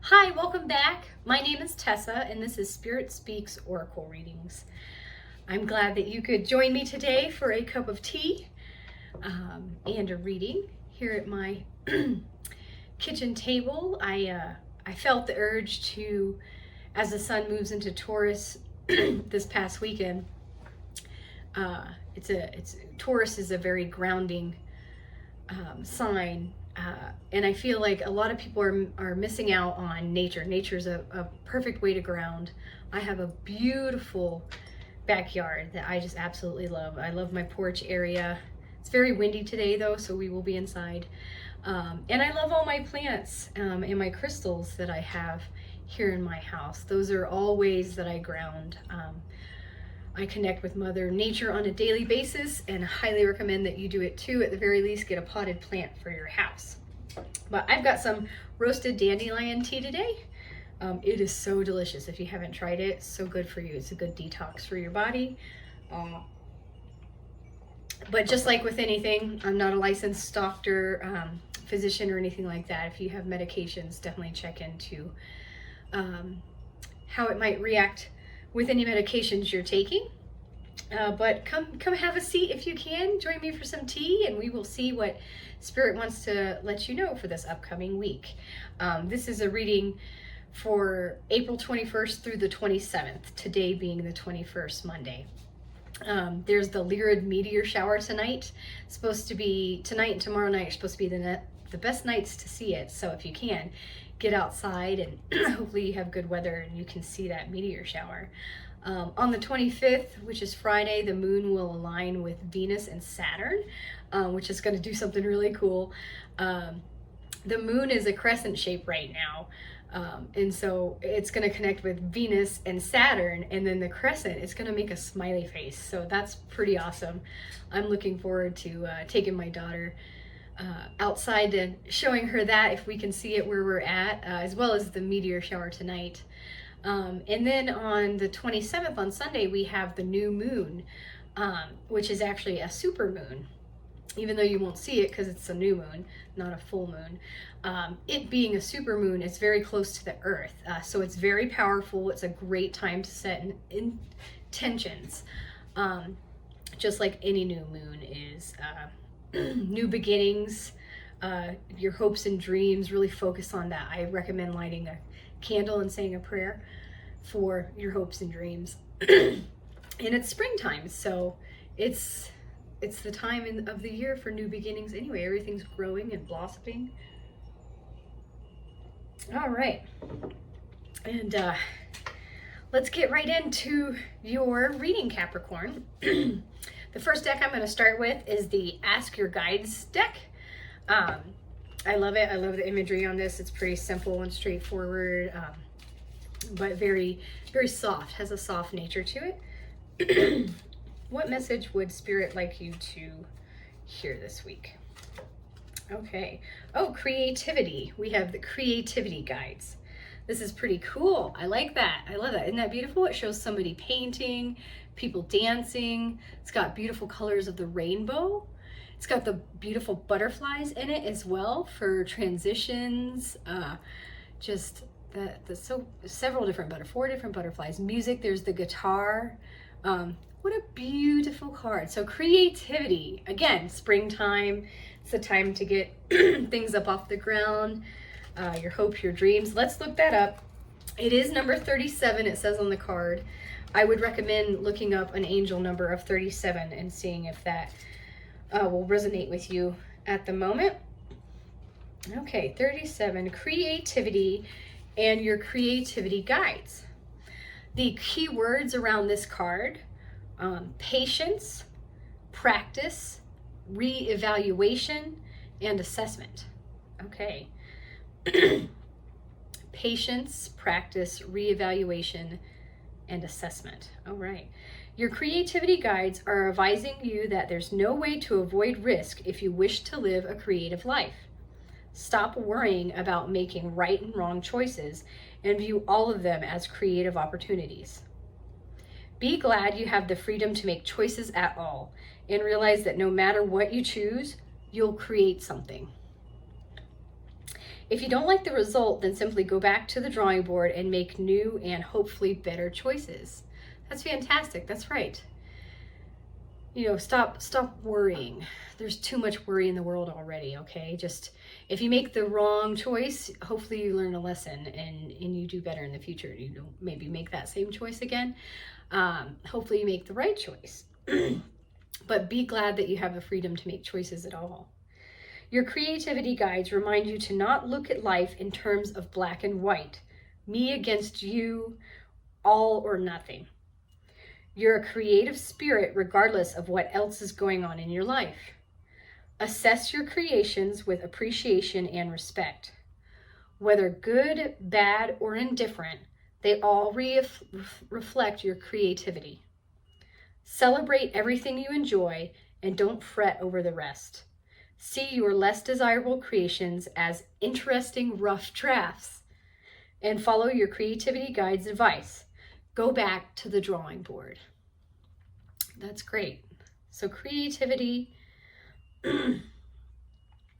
Hi, welcome back. My name is Tessa, and this is Spirit Speaks Oracle Readings. I'm glad that you could join me today for a cup of tea and a reading here at my kitchen table. I felt the urge to, as the sun moves into Taurus this past weekend. Taurus is a very grounding sign. And I feel like a lot of people are missing out on nature. Nature's a perfect way to ground. I have a beautiful backyard that I just absolutely love. I love my porch area. It's very windy today though, so we will be inside. And I love all my plants and my crystals that I have here in my house. Those are all ways that I ground. I connect with Mother Nature on a daily basis and highly recommend that you do it too. At the very least, get a potted plant for your house. But I've got some roasted dandelion tea today. It is so delicious. If you haven't tried it, it's so good for you. It's a good detox for your body. But just like with anything, I'm not a licensed doctor, physician or anything like that. If you have medications, definitely check into how it might react with any medications you're taking. But come have a seat if you can. Join me for some tea and we will see what Spirit wants to let you know for this upcoming week. This is a reading for April 21st through the 27th, today being the 21st, Monday. There's the Lyrid meteor shower tonight. It's supposed to be tonight and tomorrow night are supposed to be the best nights to see it. So if you can, get outside and hopefully you have good weather and you can see that meteor shower. On the 25th, which is Friday, the moon will align with Venus and Saturn, which is going to do something really cool. The moon is a crescent shape right now. And so it's going to connect with Venus and Saturn, and then the crescent is going to make a smiley face. So that's pretty awesome. I'm looking forward to taking my daughter outside and showing her that if we can see it where we're at, as well as the meteor shower tonight. And then on the 27th, on Sunday, we have the new moon, which is actually a super moon, even though you won't see it because it's a new moon, not a full moon. It being a super moon, it's very close to the earth. So it's very powerful. It's a great time to set intentions, just like any new moon is. New beginnings, your hopes and dreams, really focus on that. I recommend lighting a candle and saying a prayer for your hopes and dreams. And it's springtime, so it's the time of the year for new beginnings anyway. Everything's growing and blossoming. All right, and let's get right into your reading, Capricorn. The first deck I'm going to start with is the Ask Your Guides deck. I love it. I love the imagery on this. It's pretty simple and straightforward, but very, very soft. Has a soft nature to it. What message would Spirit like you to hear this week? Okay. Oh, creativity. We have the creativity guides. This is pretty cool. I like that. I love that. Isn't that beautiful? It shows somebody painting, people dancing. It's got beautiful colors of the rainbow. It's got the beautiful butterflies in it as well for transitions. Several different 4 different butterflies. Music, there's the guitar. What a beautiful card. So creativity, again, springtime. It's the time to get things up off the ground. Your hopes, your dreams. Let's look that up. It is number 37, it says on the card. I would recommend looking up an angel number of 37 and seeing if that will resonate with you at the moment. Okay, 37, creativity and your creativity guides. The key words around this card, patience, practice, re-evaluation, and assessment. Okay. Patience, practice, re-evaluation, and assessment. All right. Your creativity guides are advising you that there's no way to avoid risk if you wish to live a creative life. Stop worrying about making right and wrong choices and view all of them as creative opportunities. Be glad you have the freedom to make choices at all and realize that no matter what you choose, you'll create something. If you don't like the result, then simply go back to the drawing board and make new and hopefully better choices. That's fantastic. That's right. You know, stop worrying. There's too much worry in the world already, okay? Just, if you make the wrong choice, hopefully you learn a lesson and you do better in the future. You don't maybe make that same choice again. Hopefully you make the right choice. But be glad that you have the freedom to make choices at all. Your creativity guides remind you to not look at life in terms of black and white, me against you, all or nothing. You're a creative spirit regardless of what else is going on in your life. Assess your creations with appreciation and respect. Whether good, bad, or indifferent, they all reflect your creativity. Celebrate everything you enjoy and don't fret over the rest. See your less desirable creations as interesting rough drafts and follow your creativity guide's advice. Go back to the drawing board. That's great. So creativity,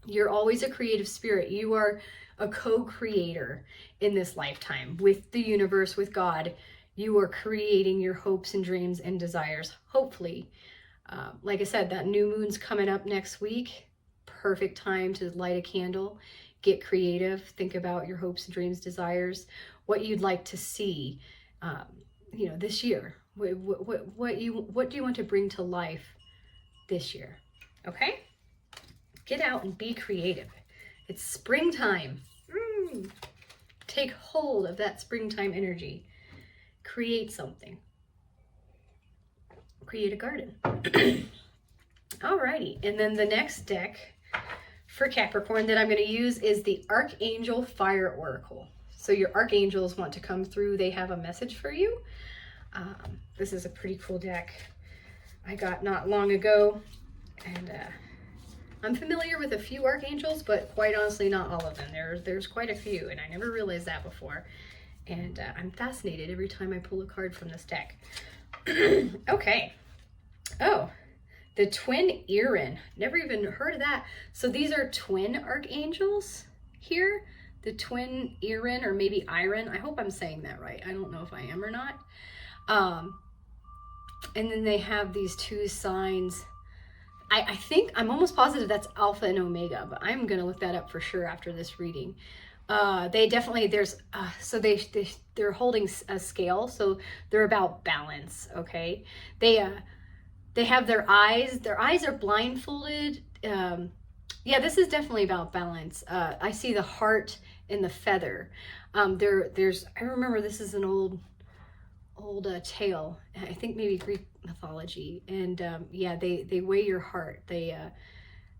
you're always a creative spirit. You are a co-creator in this lifetime with the universe, with God. You are creating your hopes and dreams and desires, hopefully. Like I said, that new moon's coming up next week. Perfect time to light a candle, get creative, think about your hopes and dreams, desires, what you'd like to see, you know, this year. What do you want to bring to life this year? Okay? Get out and be creative. It's springtime. Take hold of that springtime energy. Create something. Create a garden. Alrighty, and then the next deck for Capricorn that I'm going to use is the Archangel Fire Oracle. So your archangels want to come through. They have a message for you. This is a pretty cool deck I got not long ago, and I'm familiar with a few archangels, but quite honestly not all of them. There's quite a few, and I never realized that before, and I'm fascinated every time I pull a card from this deck. Okay. Oh, the Twin Irin. Never even heard of that. So these are twin archangels here. The Twin Irin, or maybe Irin. I hope I'm saying that right. I don't know if I am or not. And then they have these two signs. I think, I'm almost positive that's Alpha and Omega, but I'm going to look that up for sure after this reading. They definitely, so they're holding a scale, so they're about balance, okay? They have their eyes are blindfolded. Yeah, this is definitely about balance. I see the heart and the feather. I remember this is an old tale, I think maybe Greek mythology, and yeah, they weigh your heart. They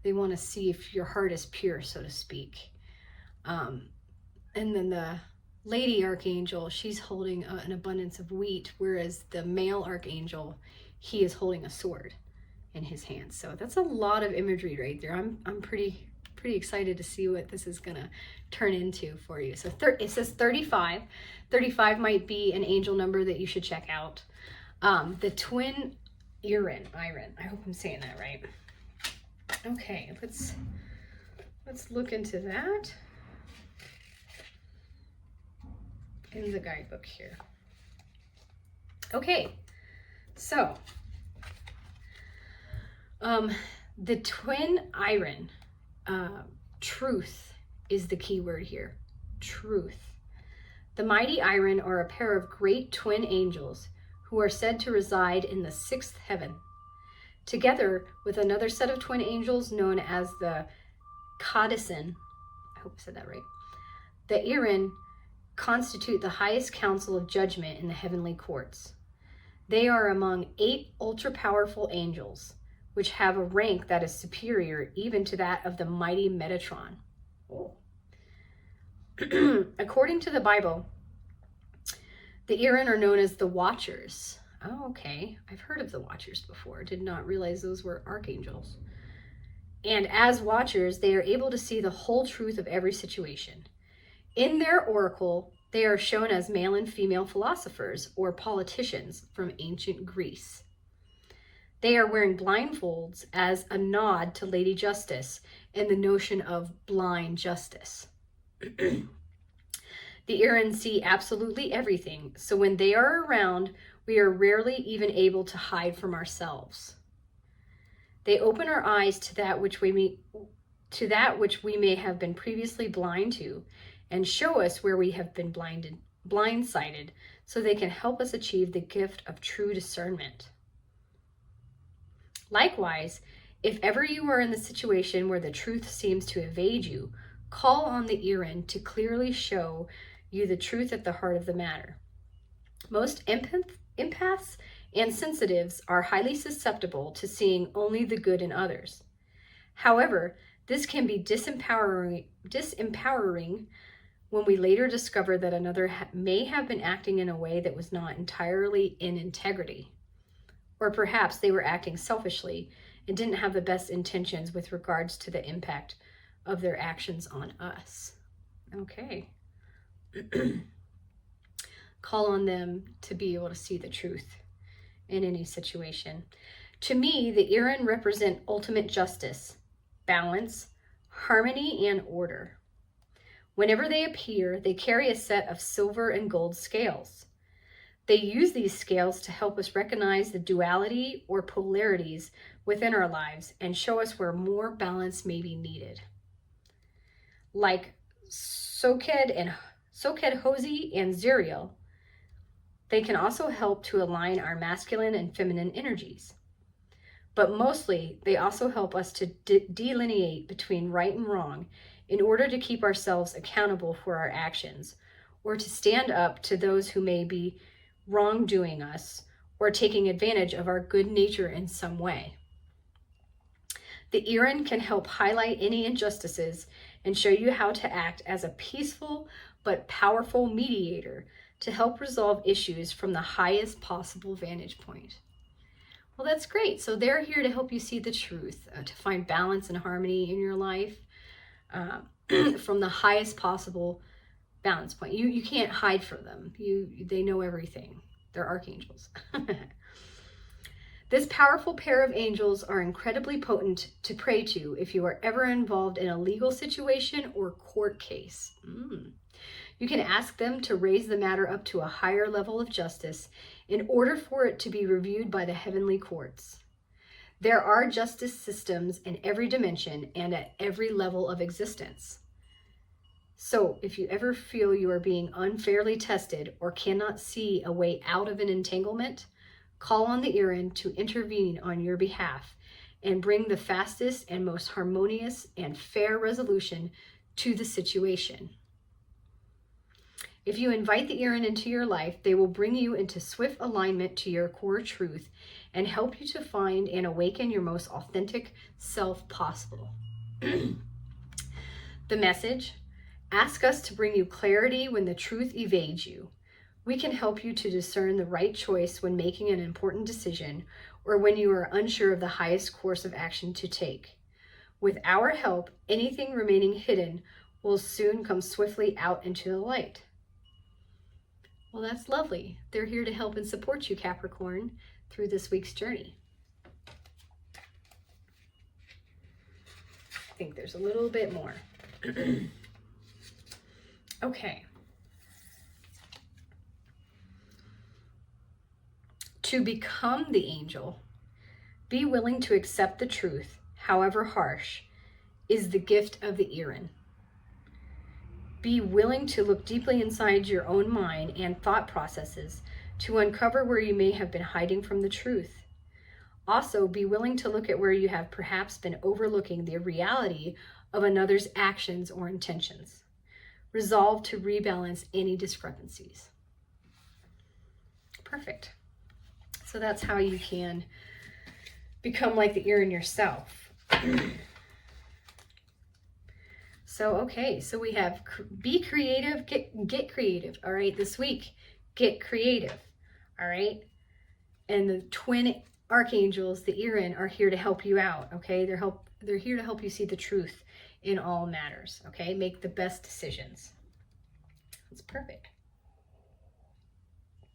want to see if your heart is pure, so to speak. And then the lady archangel, she's holding an abundance of wheat, whereas the male archangel, he is holding a sword in his hands. So that's a lot of imagery right there. I'm pretty excited to see what this is gonna turn into for you. So it says 35. 35 might be an angel number that you should check out. The Twin Irin. I hope I'm saying that right. Okay, let's look into that in the guidebook here. Okay, so the Twin Irin, truth is the key word here. Truth. The mighty Irin are a pair of great twin angels who are said to reside in the sixth heaven. Together with another set of twin angels known as the Codisan, I hope I said that right, the Irin constitute the highest council of judgment in the heavenly courts. They are among 8 ultra-powerful angels, which have a rank that is superior even to that of the mighty Metatron. Oh. According to the Bible, the Irin are known as the Watchers. Oh, okay. I've heard of the Watchers before. Did not realize those were archangels. And as Watchers, they are able to see the whole truth of every situation. In their oracle, they are shown as male and female philosophers or politicians from ancient Greece. They are wearing blindfolds as a nod to Lady Justice and the notion of blind justice. The Irin see absolutely everything, so when they are around, we are rarely even able to hide from ourselves. They open our eyes to that which we may have been previously blind to, and show us where we have been blindsided, so they can help us achieve the gift of true discernment. Likewise, if ever you are in the situation where the truth seems to evade you, call on the Irin to clearly show you the truth at the heart of the matter. Most empaths and sensitives are highly susceptible to seeing only the good in others. However, this can be disempowering when we later discover that another may have been acting in a way that was not entirely in integrity. Or perhaps they were acting selfishly and didn't have the best intentions with regards to the impact of their actions on us. Okay. Call on them to be able to see the truth in any situation. To me, the Irin represent ultimate justice, balance, harmony, and order. Whenever they appear, they carry a set of silver and gold scales. They use these scales to help us recognize the duality or polarities within our lives and show us where more balance may be needed. Like Soked, Hosi, and Zuriel, they can also help to align our masculine and feminine energies. But mostly, they also help us to delineate between right and wrong in order to keep ourselves accountable for our actions, or to stand up to those who may be wrongdoing us or taking advantage of our good nature in some way. The Irin can help highlight any injustices and show you how to act as a peaceful but powerful mediator to help resolve issues from the highest possible vantage point. Well, that's great. So they're here to help you see the truth, to find balance and harmony in your life from the highest possible balance point. You can't hide from them. They know everything. They're archangels. This powerful pair of angels are incredibly potent to pray to if you are ever involved in a legal situation or court case. You can ask them to raise the matter up to a higher level of justice in order for it to be reviewed by the heavenly courts. There are justice systems in every dimension and at every level of existence. So if you ever feel you are being unfairly tested or cannot see a way out of an entanglement, call on the Irin to intervene on your behalf and bring the fastest and most harmonious and fair resolution to the situation. If you invite the Irin into your life, they will bring you into swift alignment to your core truth and help you to find and awaken your most authentic self possible. The message: ask us to bring you clarity when the truth evades you. We can help you to discern the right choice when making an important decision or when you are unsure of the highest course of action to take. With our help, anything remaining hidden will soon come swiftly out into the light. Well, that's lovely. They're here to help and support you, Capricorn, through this week's journey. I think there's a little bit more. Okay. To become the angel, be willing to accept the truth, however harsh, is the gift of the Irin. Be willing to look deeply inside your own mind and thought processes to uncover where you may have been hiding from the truth. Also, be willing to look at where you have perhaps been overlooking the reality of another's actions or intentions. Resolve to rebalance any discrepancies. Perfect. So that's how you can become like the Irin yourself. So, okay, so we have be creative, get creative. All right, this week, get creative. All right, and the twin archangels, the Irin, are here to help you out. Okay, they're here to help you see the truth in all matters. Okay, make the best decisions. That's perfect.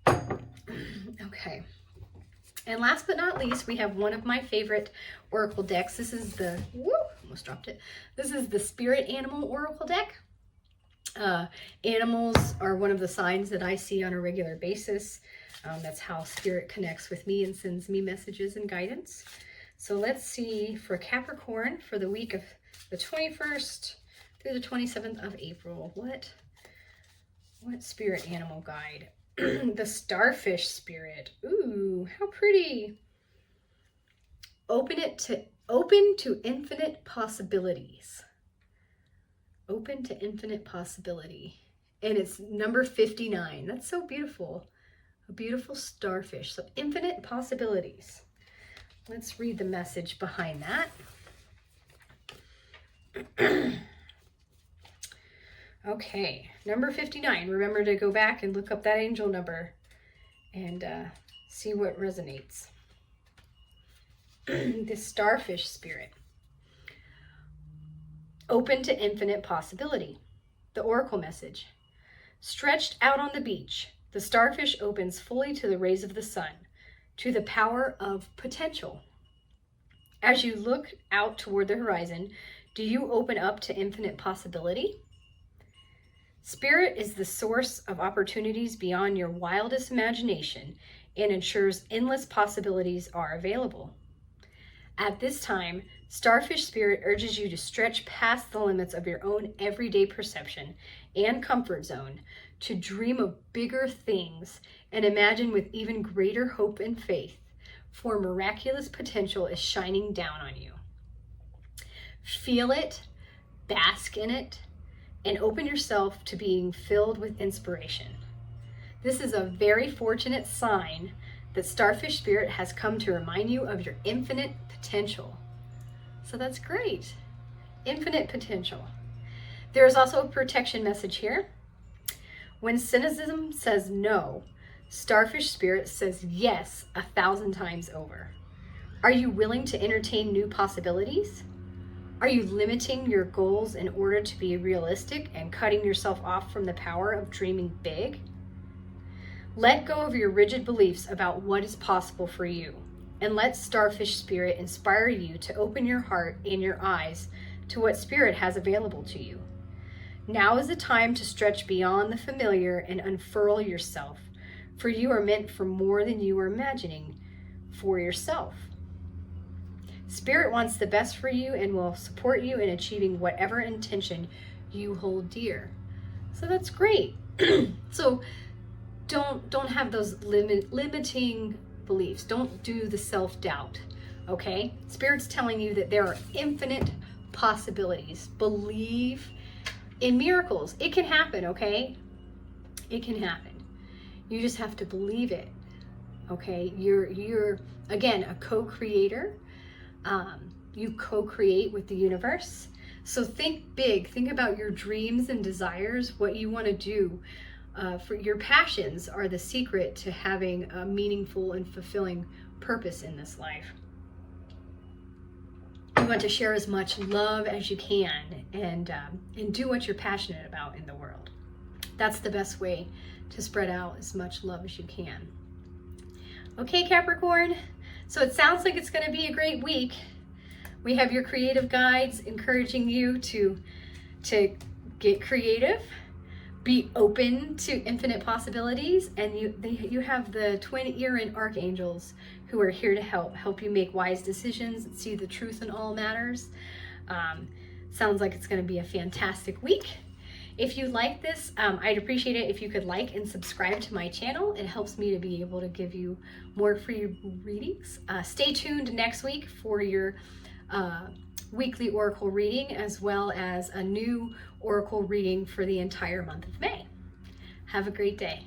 Okay. And last but not least, we have one of my favorite oracle decks. This is the, almost dropped it. This is the Spirit Animal Oracle deck. Animals are one of the signs that I see on a regular basis. That's how Spirit connects with me and sends me messages and guidance. So let's see for Capricorn for the week of the 21st through the 27th of April. What spirit animal guide? The starfish spirit. Ooh, how pretty. Open to infinite possibilities. Open to infinite possibility. And it's number 59. That's so beautiful. A beautiful starfish. So infinite possibilities. Let's read the message behind that. Okay, number 59. Remember to go back and look up that angel number and see what resonates. The starfish spirit. Open to infinite possibility. The oracle message. Stretched out on the beach, the starfish opens fully to the rays of the sun, to the power of potential. As you look out toward the horizon, do you open up to infinite possibility? Spirit is the source of opportunities beyond your wildest imagination and ensures endless possibilities are available. At this time, Starfish Spirit urges you to stretch past the limits of your own everyday perception and comfort zone, to dream of bigger things and imagine with even greater hope and faith, for miraculous potential is shining down on you. Feel it, bask in it, and open yourself to being filled with inspiration. This is a very fortunate sign that Starfish Spirit has come to remind you of your infinite potential. So that's great. Infinite potential. There is also a protection message here. When cynicism says no, Starfish Spirit says yes 1,000 times over. Are you willing to entertain new possibilities? Are you limiting your goals in order to be realistic and cutting yourself off from the power of dreaming big? Let go of your rigid beliefs about what is possible for you, and let Starfish Spirit inspire you to open your heart and your eyes to what Spirit has available to you. Now is the time to stretch beyond the familiar and unfurl yourself, for you are meant for more than you are imagining for yourself. Spirit wants the best for you and will support you in achieving whatever intention you hold dear. So that's great. So don't have those limiting beliefs. Don't do the self-doubt, okay? Spirit's telling you that there are infinite possibilities. Believe in miracles. It can happen, okay? It can happen. You just have to believe it, okay? You're again, a co-creator. You co-create with the universe. So think big. Think about your dreams and desires, what you want to do. For your passions are the secret to having a meaningful and fulfilling purpose in this life. You want to share as much love as you can and do what you're passionate about in the world. That's the best way to spread out as much love as you can. Okay, Capricorn. So it sounds like it's going to be a great week. We have your creative guides encouraging you to get creative, be open to infinite possibilities, and you have the Twin Irin Archangels who are here to help you make wise decisions and see the truth in all matters. Sounds like it's going to be a fantastic week. If you like this, I'd appreciate it if you could like and subscribe to my channel. It helps me to be able to give you more free readings. Stay tuned next week for your weekly oracle reading, as well as a new oracle reading for the entire month of May. Have a great day.